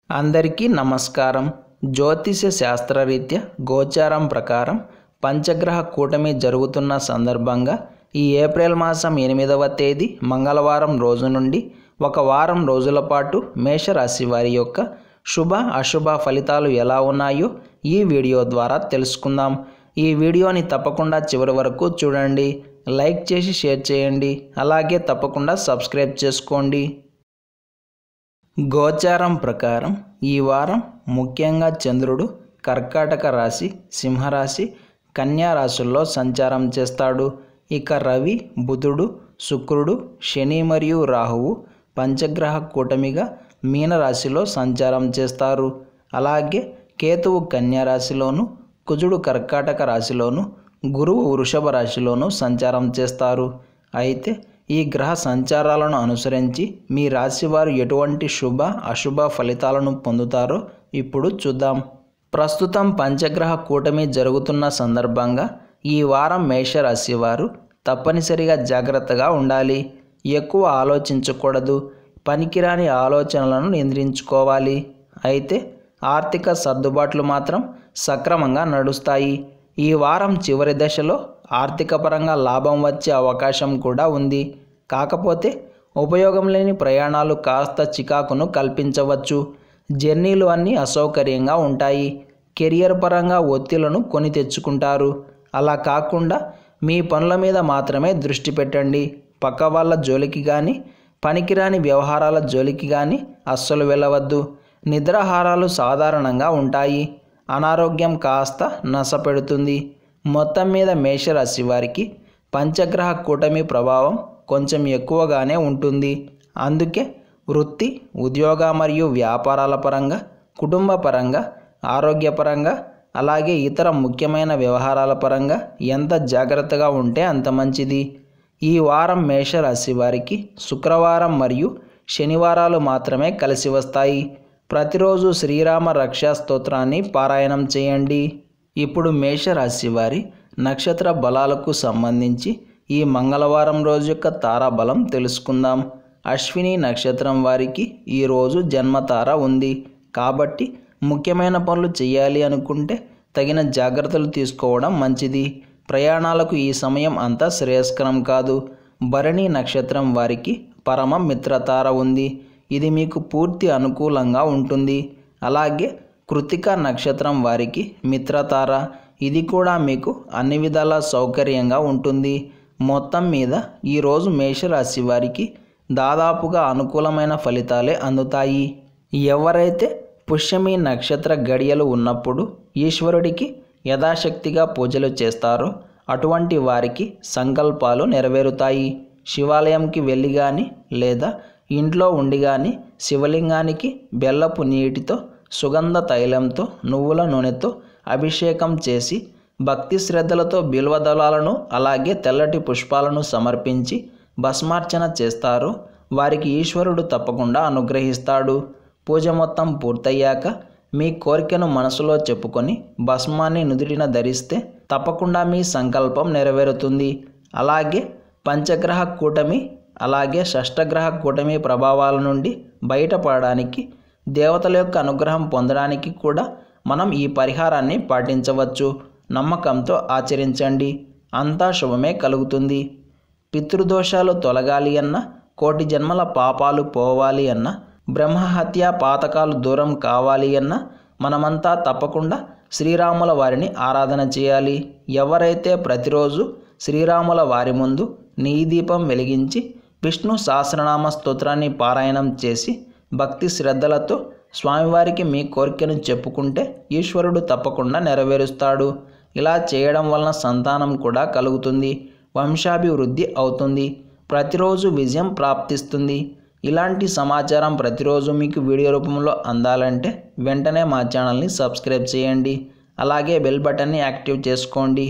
అందరికీ నమస్కారం. జ్యోతిష శాస్త్రరీత్యా గోచారం ప్రకారం పంచగ్రహ కూటమి జరుగుతున్న సందర్భంగా ఈ ఏప్రిల్ మాసం 8వ తేదీ మంగళవారం రోజు నుండి ఒక వారం రోజుల పాటు మేషరాశి వారి యొక్క శుభ అశుభ ఫలితాలు ఎలా ఉన్నాయో ఈ వీడియో ద్వారా తెలుసుకుందాం. ఈ వీడియోని తప్పకుండా చివరి వరకు చూడండి, లైక్ చేసి షేర్ చేయండి, అలాగే తప్పకుండా సబ్స్క్రైబ్ చేసుకోండి. గోచారం ప్రకారం ఈ వారం ముఖ్యంగా చంద్రుడు కర్కాటక రాశి, సింహరాశి, కన్యా రాశుల్లో సంచారం చేస్తాడు. ఇక రవి, బుధుడు, శుక్రుడు, శని మరియు రాహువు పంచగ్రహ కూటమిగా మీనరాశిలో సంచారం చేస్తారు. అలాగే కేతువు కన్యా రాశిలోను, కుజుడు కర్కాటక రాశిలోను, గురువు వృషభ రాశిలోను సంచారం చేస్తారు. అయితే ఈ గ్రహ సంచారాలను అనుసరించి మీ రాశివారు ఎటువంటి శుభ అశుభ ఫలితాలను పొందుతారో ఇప్పుడు చూద్దాం. ప్రస్తుతం పంచగ్రహ కూటమి జరుగుతున్న సందర్భంగా ఈ వారం మేషరాశి వారు తప్పనిసరిగా జాగ్రత్తగా ఉండాలి. ఎక్కువ ఆలోచించకూడదు, పనికిరాని ఆలోచనలను నియంత్రించుకోవాలి. అయితే ఆర్థిక సర్దుబాట్లు మాత్రం సక్రమంగా నడుస్తాయి. ఈ వారం చివరి దశలో ఆర్థిక పరంగా లాభం వచ్చే అవకాశం కూడా ఉంది. కాకపోతే ఉపయోగం లేని ప్రయాణాలు కాస్త చికాకును కల్పించవచ్చు. జర్నీలు అన్నీ అసౌకర్యంగా ఉంటాయి. కెరియర్ పరంగా ఒత్తిళ్లను కొని తెచ్చుకుంటారు. అలా కాకుండా మీ పనుల మీద మాత్రమే దృష్టి పెట్టండి. పక్క వాళ్ళ జోలికి కానీ, పనికిరాని వ్యవహారాల జోలికి కానీ అస్సలు వెళ్ళవద్దు. నిద్రాహారాలు సాధారణంగా ఉంటాయి. అనారోగ్యం కాస్త నశపెడుతుంది. మొత్తం మీద మేషరాశి వారికి పంచగ్రహ కూటమి ప్రభావం కొంచెం ఎక్కువగానే ఉంటుంది. అందుకే వృత్తి, ఉద్యోగ మరియు వ్యాపారాల పరంగా, కుటుంబ పరంగా, ఆరోగ్యపరంగా, అలాగే ఇతర ముఖ్యమైన వ్యవహారాల పరంగా ఎంత జాగ్రత్తగా ఉంటే అంత మంచిది. ఈ వారం మేషరాశి వారికి శుక్రవారం మరియు శనివారాలు మాత్రమే కలిసి వస్తాయి. ప్రతిరోజు శ్రీరామ రక్షా స్తోత్రాన్ని పారాయణం చేయండి. ఇప్పుడు మేషరాశి వారి నక్షత్ర బలాలకు సంబంధించి ఈ మంగళవారం రోజు యొక్క తారాబలం తెలుసుకుందాం. అశ్విని నక్షత్రం వారికి ఈరోజు జన్మతార ఉంది. కాబట్టి ముఖ్యమైన పనులు చేయాలి అనుకుంటే తగిన జాగ్రత్తలు తీసుకోవడం మంచిది. ప్రయాణాలకు ఈ సమయం అంతా శ్రేయస్కరం కాదు. భరణి నక్షత్రం వారికి పరమ మిత్రతార ఉంది. ఇది మీకు పూర్తి అనుకూలంగా ఉంటుంది. అలాగే కృతిక నక్షత్రం వారికి మిత్రతార, ఇది కూడా మీకు అన్ని విధాలా సౌకర్యంగా ఉంటుంది. మొత్తం మీద ఈరోజు మేషరాశి వారికి దాదాపుగా అనుకూలమైన ఫలితాలే అందుతాయి. ఎవరైతే పుష్యమి నక్షత్ర గడియలు ఉన్నప్పుడు ఈశ్వరుడికి యథాశక్తిగా పూజలు చేస్తారో అటువంటి వారికి సంకల్పాలు నెరవేరుతాయి. శివాలయంకి వెళ్ళి కానీ లేదా ఇంట్లో ఉండి కానీ శివలింగానికి బెల్లపు నీటితో, సుగంధ తైలంతో, నువ్వుల నూనెతో అభిషేకం చేసి భక్తి శ్రద్ధలతో బిల్వదళాలను అలాగే తెల్లటి పుష్పాలను సమర్పించి భస్మార్చన చేస్తారో వారికి ఈశ్వరుడు తప్పకుండా అనుగ్రహిస్తాడు. పూజ మొత్తం పూర్తయ్యాక మీ కోరికను మనసులో చెప్పుకొని భస్మాన్ని నుదుటిన ధరిస్తే తప్పకుండా మీ సంకల్పం నెరవేరుతుంది. అలాగే పంచగ్రహ కూటమి అలాగే షష్టగ్రహ కూటమి ప్రభావాల నుండి బయటపడడానికి, దేవతల యొక్క అనుగ్రహం పొందడానికి కూడా మనం ఈ పరిహారాన్ని పాటించవచ్చు. నమ్మకంతో ఆచరించండి, అంతా శుభమే కలుగుతుంది. పితృదోషాలు తొలగాలి అన్నా, కోటి జన్మల పాపాలు పోవాలి అన్నా, బ్రహ్మహత్య పాతకాలు దూరం కావాలి అన్నా మనమంతా తప్పకుండా శ్రీరాముల వారిని ఆరాధన చేయాలి. ఎవరైతే ప్రతిరోజు శ్రీరాముల వారి ముందు నెయ్యి దీపం వెలిగించి విష్ణు సహస్రనామ స్తోత్రాన్ని పారాయణం చేసి భక్తి శ్రద్ధలతో స్వామివారికి మీ కోరికను చెప్పుకుంటే ఈశ్వరుడు తప్పకుండా నెరవేరుస్తాడు. ఇలా చేయడం వలన సంతానం కూడా కలుగుతుంది, వంశాభివృద్ధి అవుతుంది, ప్రతిరోజు విజయం ప్రాప్తిస్తుంది. ఇలాంటి సమాచారం ప్రతిరోజు మీకు వీడియో రూపంలో అందాలంటే వెంటనే మా ఛానల్ని సబ్స్క్రైబ్ చేయండి, అలాగే బెల్ బటన్ని యాక్టివ్ చేసుకోండి.